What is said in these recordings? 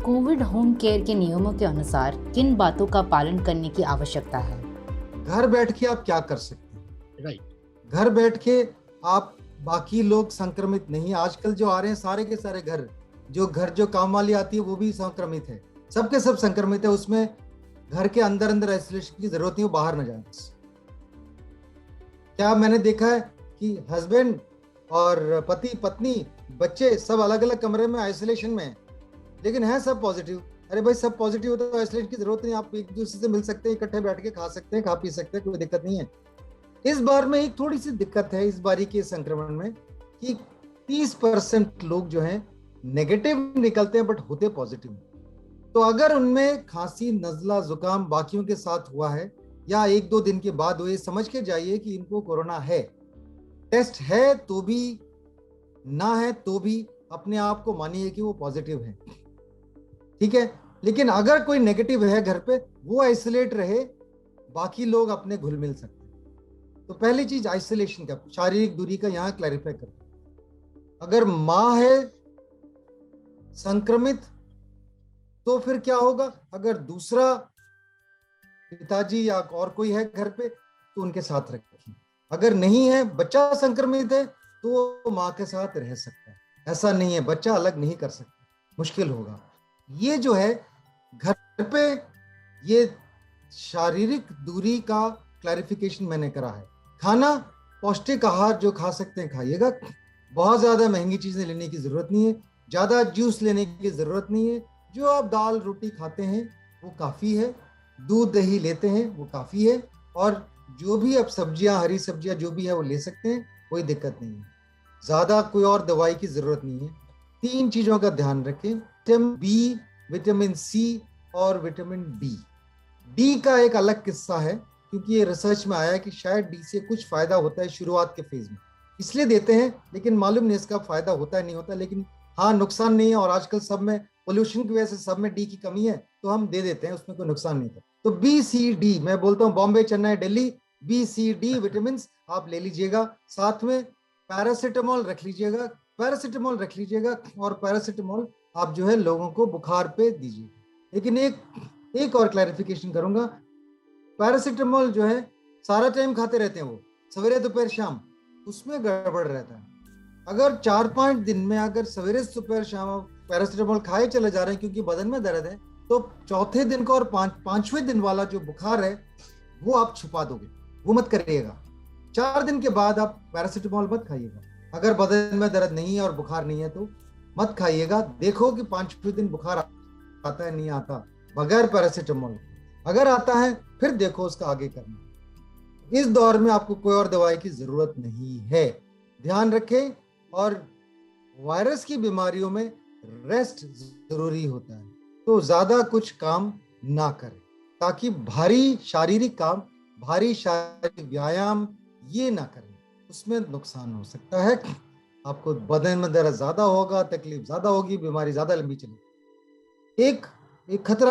Covid home care के नियमों के अनुसार किन बातों का पालन करने की आवश्यकता है? घर बैठ के आप क्या कर सकते हैं? राइट। घर बैठ के आप, बाकी लोग संक्रमित नहीं, आजकल जो आ रहे हैं सारे के सारे घर जो काम वाली आती है वो भी संक्रमित है, सबके सब संक्रमित है। उसमें घर के अंदर अंदर आइसोलेशन की जरूरत नहीं, वो बाहर न जाए। क्या मैंने देखा है कि हस्बैंड और पति पत्नी बच्चे सब अलग अलग कमरे में आइसोलेशन में हैं, लेकिन है सब पॉजिटिव। अरे भाई, सब पॉजिटिव होता है तो आइसोलेशन की जरूरत नहीं, आप एक दूसरे से मिल सकते हैं, इकट्ठे बैठ के खा सकते हैं, खा पी सकते हैं, कोई दिक्कत नहीं है। इस बार में एक थोड़ी सी दिक्कत है इस बारी के संक्रमण में कि 30% लोग जो हैं नेगेटिव निकलते हैं बट होते पॉजिटिव। तो अगर उनमें खांसी, नजला, जुकाम बाकियों के साथ हुआ है या 1-2 दिन के बाद हुए, समझ के जाइए कि इनको कोरोना है। टेस्ट है तो भी, ना है तो भी अपने आप को मानिए कि वो पॉजिटिव है, ठीक है। लेकिन अगर कोई नेगेटिव है घर पे, वो आइसोलेट रहे, बाकी लोग अपने घुल मिल सकते हैं। तो पहली चीज आइसोलेशन का, शारीरिक दूरी का यहाँ क्लैरिफाई करते। अगर माँ है संक्रमित तो फिर क्या होगा? अगर दूसरा पिताजी या और कोई है घर पे तो उनके साथ रखिए। अगर नहीं है, बच्चा संक्रमित है, तो माँ के साथ रह सकता है। ऐसा नहीं है बच्चा अलग नहीं कर सकता, मुश्किल होगा। ये जो है घर पे, ये शारीरिक दूरी का क्लैरिफिकेशन मैंने करा है। खाना, पौष्टिक आहार जो खा सकते हैं खाइएगा। बहुत ज्यादा महंगी चीजें लेने की जरूरत नहीं है, ज्यादा जूस लेने की जरूरत नहीं है। जो आप दाल रोटी खाते हैं वो काफी है, दूध दही लेते हैं वो काफी है, और जो भी आप सब्जियां, हरी सब्जियां जो भी है वो ले सकते हैं, कोई दिक्कत नहीं है। ज्यादा कोई और दवाई की जरूरत नहीं है। 3 चीजों का ध्यान रखें, विटामिन बी, विटामिन सी और विटामिन डी। डी का एक अलग किस्सा है, क्योंकि ये रिसर्च में आया है कि शायद डी से कुछ फायदा होता है शुरुआत के फेज में, इसलिए देते हैं, लेकिन मालूम नहीं इसका फायदा होता है नहीं होता। लेकिन हाँ, नुकसान नहीं है, और आजकल सब में पोल्यूशन की वजह से सब में डी की कमी है, तो हम दे देते हैं, उसमें कोई नुकसान नहीं था। तो बी सी डी, मैं बोलता हूँ Bombay, Chennai, Delhi, B C D vitamin आप ले लीजिएगा। साथ में पैरासीटामोल रख लीजिएगा, और पैरासीटामोल आप जो है लोगों को बुखार पे दीजिए। लेकिन एक और क्लैरिफिकेशन करूंगा, पैरासीटामोल जो है सारा टाइम खाते रहते हैं, वो सवेरे दोपहर शाम, उसमें गड़बड़ रहता है। अगर 4-5 दिन में अगर सवेरे दोपहर शाम पैरासीटामोल खाए चले जा रहे हैं क्योंकि बदन में दर्द है, तो चौथे दिन का और पांचवें दिन वाला जो बुखार है वो आप छुपा दोगे, वो मत करिएगा। 4 दिन के बाद आप पैरासीटामोल मत खाइएगा। अगर बदन में दर्द नहीं है और बुखार नहीं है तो मत खाइएगा। देखो कि 5वें दिन बुखार आता है नहीं आता, बगैर पैरासीटामोल। अगर आता है फिर देखो उसका आगे करना। इस दौर में आपको कोई और दवाई की जरूरत नहीं है, ध्यान रखें। और वायरस की बीमारियों में रेस्ट जरूरी होता है, तो ज्यादा कुछ काम ना करें, ताकि भारी शारीरिक काम, भारी शारीरिक व्यायाम ये ना करें, उसमें नुकसान हो सकता है। आपको बदन में दर्द ज्यादा होगा, तकलीफ ज्यादा होगी, बीमारी ज्यादा लंबी चलेगी। एक खतरा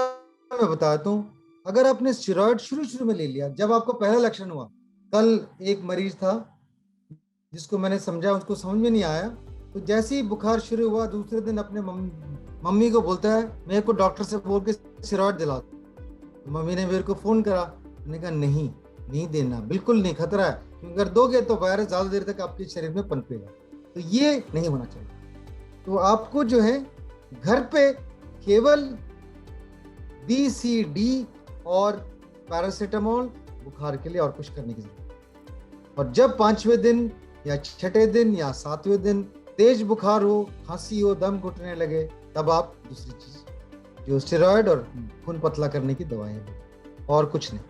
मैं बताता हूँ, अगर आपने स्टेरॉइड शुरू में ले लिया, जब आपको पहला लक्षण हुआ, कल एक मरीज था जिसको मैंने समझा, उसको समझ में नहीं आया, तो जैसे ही बुखार शुरू हुआ दूसरे दिन अपने मम्मी को बोलता है मेरे को डॉक्टर से बोल के स्टेरॉइड दिला। तो मम्मी ने मेरे को फोन करा, मैंने कहा नहीं देना, बिल्कुल नहीं, खतरा है, क्योंकि अगर दोगे तो वायरस ज्यादा देर तक आपके शरीर में पनपेगा, तो ये नहीं होना चाहिए। तो आपको जो है घर पे केवल बी सी डी और पैरासीटामोल बुखार के लिए, और कुछ करने की जरूरत नहीं। और जब 5वें दिन या 6ठे दिन या 7वें दिन तेज बुखार हो, खांसी हो, दम घुटने लगे, तब आप दूसरी चीज जो स्टेरॉइड और खून पतला करने की दवाएं, और कुछ नहीं।